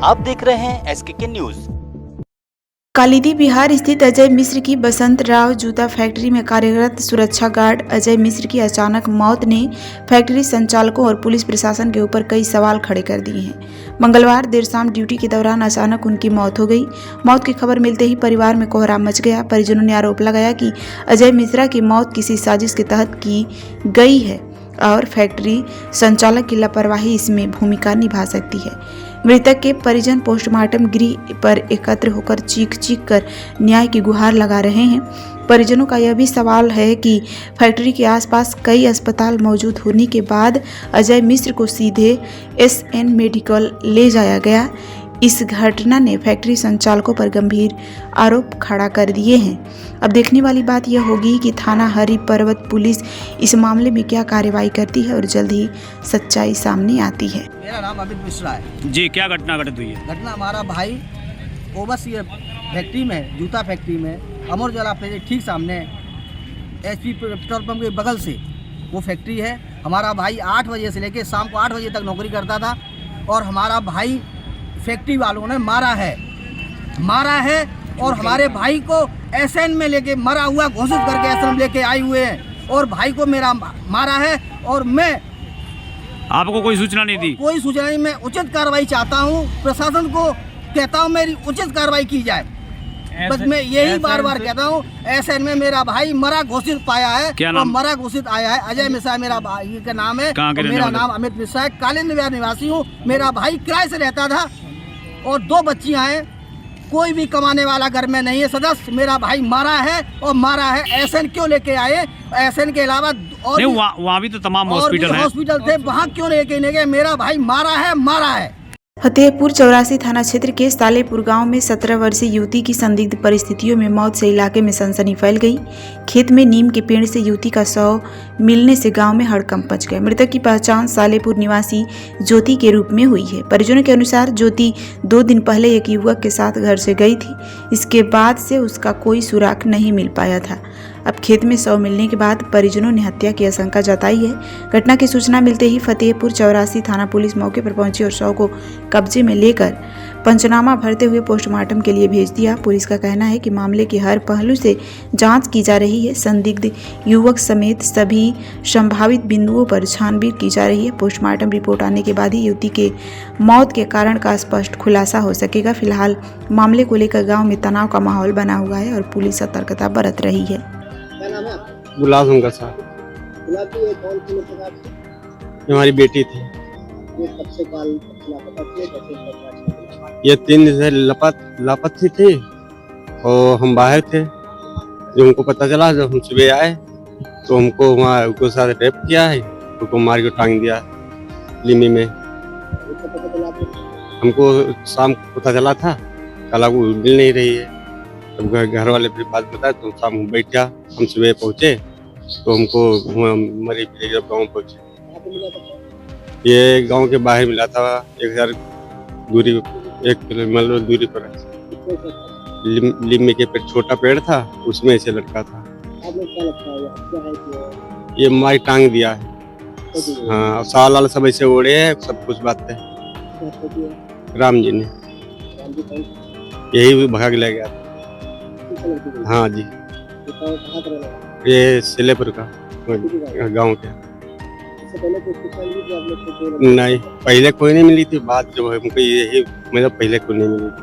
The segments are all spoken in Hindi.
आप देख रहे हैं SKK न्यूज। कालिदी बिहार स्थित अजय मिश्र की बसंत राव जूता फैक्ट्री में कार्यरत सुरक्षा गार्ड अजय मिश्र की अचानक मौत ने फैक्ट्री संचालकों और पुलिस प्रशासन के ऊपर कई सवाल खड़े कर दिए हैं। मंगलवार देर शाम ड्यूटी के दौरान अचानक उनकी मौत हो गई। मौत की खबर मिलते ही परिवार में कोहराम मच गया। परिजनों ने आरोप लगाया कि अजय मिश्रा की मौत किसी साजिश के तहत की गई है और फैक्ट्री संचालक की लापरवाही इसमें भूमिका निभा सकती है। मृतक के परिजन पोस्टमार्टम गृह पर एकत्र होकर चीख कर न्याय की गुहार लगा रहे हैं। परिजनों का यह भी सवाल है कि फैक्ट्री के आसपास कई अस्पताल मौजूद होने के बाद अजय मिश्र को सीधे SN मेडिकल ले जाया गया। इस घटना ने फैक्ट्री संचालकों पर गंभीर आरोप खड़ा कर दिए हैं। अब देखने वाली बात यह होगी कि थाना हरि पर्वत पुलिस इस मामले में क्या कार्रवाई करती है और जल्द ही सच्चाई सामने आती है। मेरा नाम अमित मिश्रा है जी। क्या घटना घटित हुई है? घटना हमारा भाई ओवरसीयर फैक्ट्री में, जूता फैक्ट्री में, अमर उजाला फैक्ट्री ठीक सामने HP पेट्रोल पंप के बगल से वो फैक्ट्री है। हमारा भाई 8 बजे से लेकर शाम को 8 बजे तक नौकरी करता था और हमारा भाई फैक्ट्री वालों ने मारा है और हमारे भाई को SN में लेके मरा हुआ घोषित करके SN लेके आए हुए हैं और भाई को मेरा मारा है और मैं आपको कोई सूचना नहीं दी? कोई सूचना नहीं। मैं उचित कार्रवाई चाहता हूँ, प्रशासन को कहता हूँ मेरी उचित कार्रवाई की जाए। बस मैं यही बार कहता हूँ। SN में मेरा भाई मरा घोषित पाया है। क्या नाम? मरा घोषित आया है। अजय मिश्रा मेरा भाई का नाम है। मेरा नाम अमित मिश्रा है। कालिंदी बिहार निवासी हूँ। मेरा भाई किराए से रहता था और 2 बच्चियाँ हैं। कोई भी कमाने वाला घर में नहीं है सदस्य। मेरा भाई मारा है। SN क्यों लेके आए? SN के अलावा और वहाँ भी तो तमाम हॉस्पिटल थे, वहाँ क्यों लेके नहीं गए? मेरा भाई मारा है। फतेहपुर 84 थाना क्षेत्र के सालेपुर गांव में 17 वर्षीय युवती की संदिग्ध परिस्थितियों में मौत से इलाके में सनसनी फैल गई। खेत में नीम के पेड़ से युवती का शव मिलने से गांव में हड़कंप मच गया। मृतक की पहचान सालेपुर निवासी ज्योति के रूप में हुई है। परिजनों के अनुसार ज्योति 2 दिन पहले एक युवक के साथ घर से गई थी। इसके बाद से उसका कोई सुराग नहीं मिल पाया था। अब खेत में शव मिलने के बाद परिजनों ने हत्या की आशंका जताई है। घटना की सूचना मिलते ही फतेहपुर 84 थाना पुलिस मौके पर पहुंची और शव को कब्जे में लेकर पंचनामा भरते हुए पोस्टमार्टम के लिए भेज दिया। पुलिस का कहना है कि मामले के हर पहलू से जांच की जा रही है। संदिग्ध युवक समेत सभी संभावित बिंदुओं पर छानबीन की जा रही है। पोस्टमार्टम रिपोर्ट आने के बाद ही युवती के मौत के कारण का स्पष्ट खुलासा हो सकेगा। फिलहाल मामले को लेकर गाँव में तनाव का माहौल बना हुआ है और पुलिस सतर्कता बरत रही है। क्या नाम है आपका? गुलाब शंकर साहब। गुलाब जी, ये कौन सी मृतक आपकी? हमारी बेटी थी। ये कब से लापता थी? ये 3 दिन से लापता थी और हम बाहर थे। जब हमको पता चला, जब हम सुबह आए तो हमको वहाँ उसके साथ रेप किया है, उसको मार के टांग दिया लिमी में। हमको शाम को पता चला था, कल वो मिल नहीं रही है। तब घर वाले फिर बात बताए तो शाम को बैठा। हम सुबह पहुँचे तो हमको मरी जब गाँव पहुँचे। ये गांव के बाहर मिला था, 1000 दूरी, 1 किलोमीटर दूरी पर लिम्मी के पेड़, छोटा पेड़ था, उसमें से लटका था। ये मारी टांग दिया है। हाँ, साल सब ऐसे ओढ़े हैं, सब कुछ बात है। राम जी ने यही भगा के ले गया। हाँ जी, ये सिलेपुर का गांव के। नहीं, पहले कोई नहीं मिली थी। बात जो है हमको यही, मतलब पहले कोई नहीं मिली थी।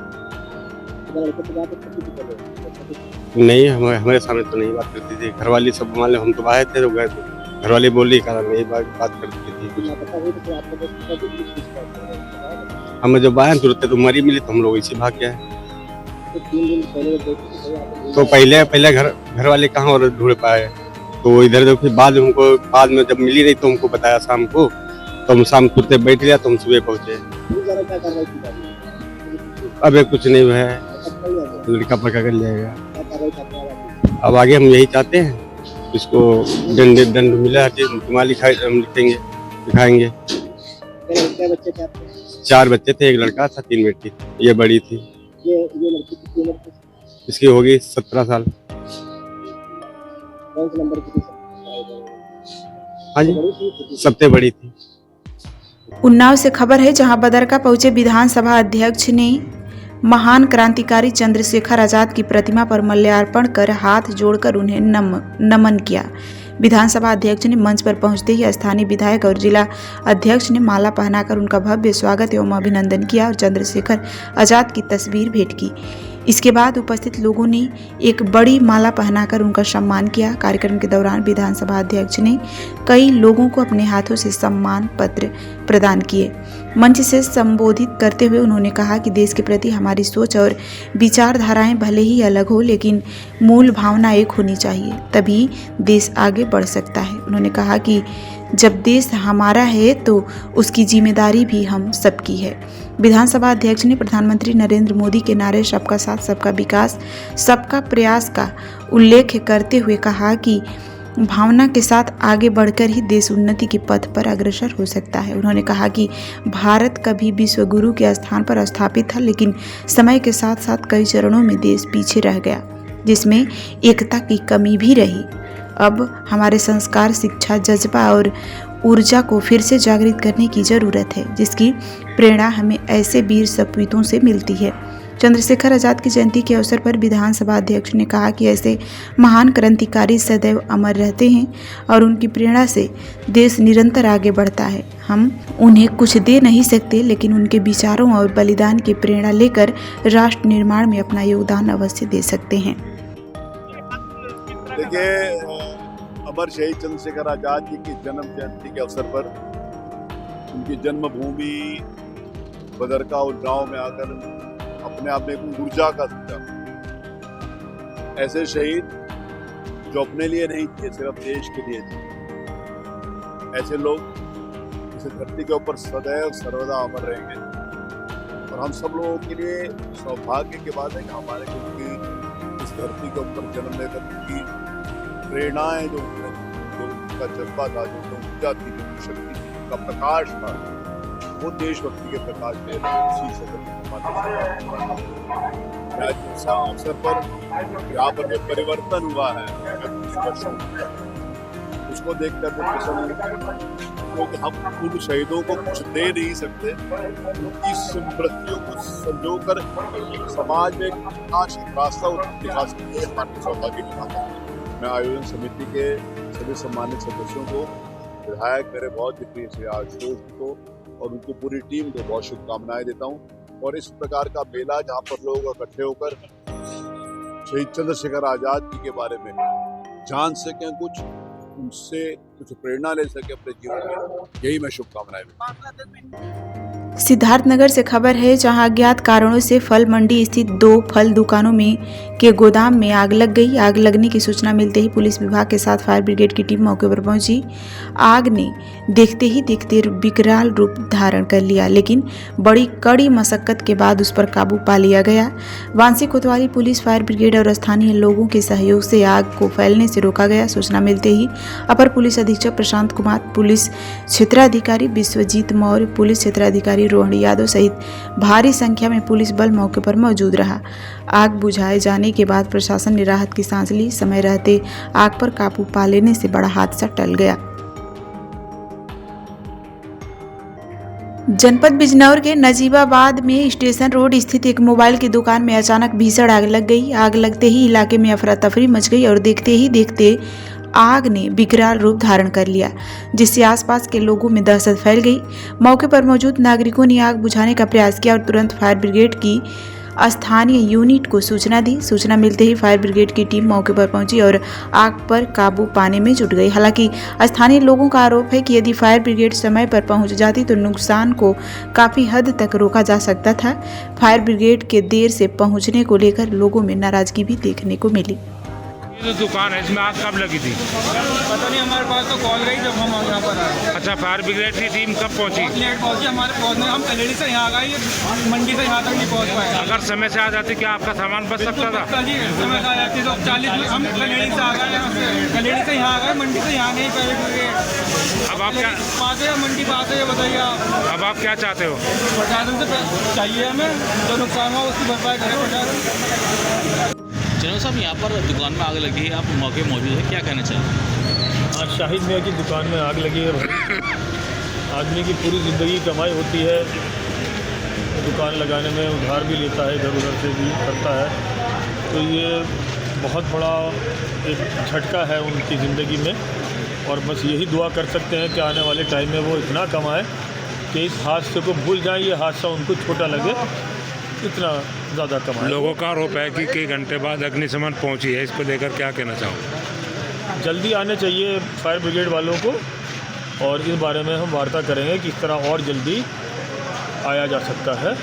नहीं, हमारे सामने तो नहीं बात करती थी। घरवाली सब मान लो, हम तो बाहर थे तो घरवाली बोली कारण यही बात करती थी। हमें जब बाहर तुरंत तो मरी मिली तो हम लोग इसी भाग गए। तो पहले घर वाले कहाँ और ढूंढ पाए, तो इधर देखो। बाद में जब मिली नहीं तो हमको बताया शाम को, तो हम शाम तुरते बैठ गया तो हम सुबह पहुँचे। अब कुछ नहीं हुआ है, लड़का पकड़ कर लिया। अब आगे हम यही चाहते हैं, इसको दंड मिला, तुम्हारी हम दिखाएंगे। 4 बच्चे थे, 1 लड़का था, 3 बेटी। ये बड़ी थी। ये लड़की कितनी उम्र की? इसकी होगी 17 साल। कौन से नंबर की? हाँ जी, सबसे बड़ी थी। उन्नाव से खबर है, जहां बदरका पहुंचे विधानसभा अध्यक्ष ने महान क्रांतिकारी चंद्रशेखर आजाद की प्रतिमा पर माल्यार्पण कर हाथ जोड़कर उन्हें नमन किया। विधानसभा अध्यक्ष ने मंच पर पहुंचते ही स्थानीय विधायक और जिला अध्यक्ष ने माला पहनाकर उनका भव्य स्वागत एवं अभिनंदन किया और चंद्रशेखर आजाद की तस्वीर भेंट की। इसके बाद उपस्थित लोगों ने एक बड़ी माला पहनाकर उनका सम्मान किया। कार्यक्रम के दौरान विधानसभा अध्यक्ष ने कई लोगों को अपने हाथों से सम्मान पत्र प्रदान किए। मंच से संबोधित करते हुए उन्होंने कहा कि देश के प्रति हमारी सोच और विचारधाराएं भले ही अलग हो, लेकिन मूल भावना एक होनी चाहिए, तभी देश आगे बढ़ सकता है। उन्होंने कहा कि जब देश हमारा है तो उसकी जिम्मेदारी भी हम सबकी है। विधानसभा अध्यक्ष ने प्रधानमंत्री नरेंद्र मोदी के नारे सबका साथ सबका विकास सबका प्रयास का उल्लेख करते हुए कहा कि भावना के साथ आगे बढ़कर ही देश उन्नति के पथ पर अग्रसर हो सकता है। उन्होंने कहा कि भारत कभी विश्व गुरु के स्थान पर स्थापित था, लेकिन समय के साथ साथ कई चरणों में देश पीछे रह गया, जिसमें एकता की कमी भी रही। अब हमारे संस्कार, शिक्षा, जज्बा और ऊर्जा को फिर से जागृत करने की जरूरत है, जिसकी प्रेरणा हमें ऐसे वीर सपूतों से मिलती है। चंद्रशेखर आजाद की जयंती के अवसर पर विधानसभा अध्यक्ष ने कहा कि ऐसे महान क्रांतिकारी सदैव अमर रहते हैं और उनकी प्रेरणा से देश निरंतर आगे बढ़ता है। हम उन्हें कुछ दे नहीं सकते, लेकिन उनके विचारों और बलिदान की प्रेरणा लेकर राष्ट्र निर्माण में अपना योगदान अवश्य दे सकते हैं। देखिए, अमर शहीद चंद्रशेखर आजाद जी की जन्म जयंती के अवसर पर उनकी जन्मभूमि बदरका और गांव में आकर अपने आप में एक ऊर्जा का संचार, ऐसे शहीद जो अपने लिए नहीं थे, सिर्फ देश के लिए थे, ऐसे लोग इस धरती के ऊपर सदैव सर्वदा अमर रहेंगे। और हम सब लोगों के लिए सौभाग्य की बात है कि हमारे उनकी इस धरती के ऊपर जन्म लेकर उनकी प्रेरणाएं, जो उनका जज्बा था, जो ऊर्जा थी, जो शक्ति थी, उनका प्रकाश था, वो देशभक्ति के प्रकाश में इसी से अवसर पर यहाँ पर जो परिवर्तन हुआ है वर्षों में, उसको देखकर मैं प्रसन्न हूँ, क्योंकि हम उन शहीदों को कुछ दे नहीं सकते, उनकी स्मृतियों को संजोकर समाज में एक रास्ता दिखा सकते हैं। हमारे सौभाग्य की बात है। मैं आयोजन समिति के सभी सम्मानित सदस्यों को, विधायक मेरे बहुत ही प्रिय श्री आशुतोष को और उनकी पूरी टीम को बहुत शुभकामनाएं देता हूं। और इस प्रकार का मेला जहां पर लोग इकट्ठे होकर शहीद चंद्रशेखर आजाद जी के बारे में जान सकें, कुछ उनसे कुछ प्रेरणा ले सके अपने जीवन में, यही मैं शुभकामनाएं देता। सिद्धार्थनगर से खबर है, जहां अज्ञात कारणों से फल मंडी स्थित 2 फल दुकानों के गोदाम में आग लग गई। आग लगने की सूचना मिलते ही पुलिस विभाग के साथ फायर ब्रिगेड की टीम मौके पर पहुंची। आग ने देखते ही देखते विकराल रूप धारण कर लिया, लेकिन बड़ी कड़ी मशक्कत के बाद उस पर काबू पा लिया गया। वांसी कोतवाली पुलिस, फायर ब्रिगेड और स्थानीय लोगों के सहयोग से आग को फैलने से रोका गया। सूचना मिलते ही अपर पुलिस अधीक्षक प्रशांत कुमार, पुलिस क्षेत्राधिकारी विश्वजीत मौर्य, पुलिस क्षेत्राधिकारी रोहन यादव सहित भारी संख्या में पुलिस बल मौके पर मौजूद रहा। आग बुझाए जाने के बाद प्रशासन ने राहत की सांस ली। समय रहते आग पर काबू पा लेने से बड़ा हादसा टल गया। जनपद बिजनौर के नजीबाबाद में स्टेशन रोड स्थित एक मोबाइल की दुकान में अचानक भीषण आग लग गई। आग लगते ही इलाके में अफरा तफरी मच गई और देखते ही देखते आग ने विकराल रूप धारण कर लिया, जिससे आसपास के लोगों में दहशत फैल गई। मौके पर मौजूद नागरिकों ने आग बुझाने का प्रयास किया और तुरंत फायर ब्रिगेड की स्थानीय यूनिट को सूचना दी। सूचना मिलते ही फायर ब्रिगेड की टीम मौके पर पहुंची और आग पर काबू पाने में जुट गई। हालांकि स्थानीय लोगों का आरोप है कि यदि फायर ब्रिगेड समय पर पहुंच जाती तो नुकसान को काफी हद तक रोका जा सकता था। फायर ब्रिगेड के देर से पहुंचने को लेकर लोगों में नाराजगी भी देखने को मिली। जो दुकान है इसमें आग कब लगी थी? पता नहीं, हमारे पास तो कॉल गई जब हम यहाँ पर आए। अच्छा, फायर ब्रिगेड की टीम कब पहुंची? लेट पहुंची, हमारे पहुंचने हम कलेड़ी से यहाँ आ गए, मंडी से यहाँ तक नहीं पहुंच पाए। अगर समय से आ जाती क्या आपका सामान बच सकता था? जी, समय से आ जाती तो 40 मिनट हम कलेड़ी से आ गए, कलेड़ी से यहाँ आ गए, मंडी से यहाँ नहीं पहले। अब आप क्या पास है मंडी, पास है, बताइए आप। अब आप क्या चाहते हो? प्रशासन से चाहिए हमें, जो नुकसान हुआ उसकी भरपाई करें प्रशासन। जनरल साहब, यहाँ पर दुकान में आग लगी है, आप मौके मौजूद है, क्या कहना चाहिए? आज शाहिद मियाँ की दुकान में आग लगी है। आदमी की पूरी ज़िंदगी कमाई होती है, दुकान लगाने में उधार भी लेता है, इधर उधर से भी करता है, तो ये बहुत बड़ा एक झटका है उनकी ज़िंदगी में। और बस यही दुआ कर सकते हैं कि आने वाले टाइम में वो इतना कमाए कि इस हादसे को भूल जाएं, ये हादसा उनको छोटा लगे, इतना ज़्यादा कमाए। लोगों का आरोप है कि कई घंटे बाद अग्निशमन पहुंची है, इसको लेकर क्या कहना चाहोगे? जल्दी आने चाहिए फायर ब्रिगेड वालों को, और इस बारे में हम वार्ता करेंगे कि इस तरह और जल्दी आया जा सकता है।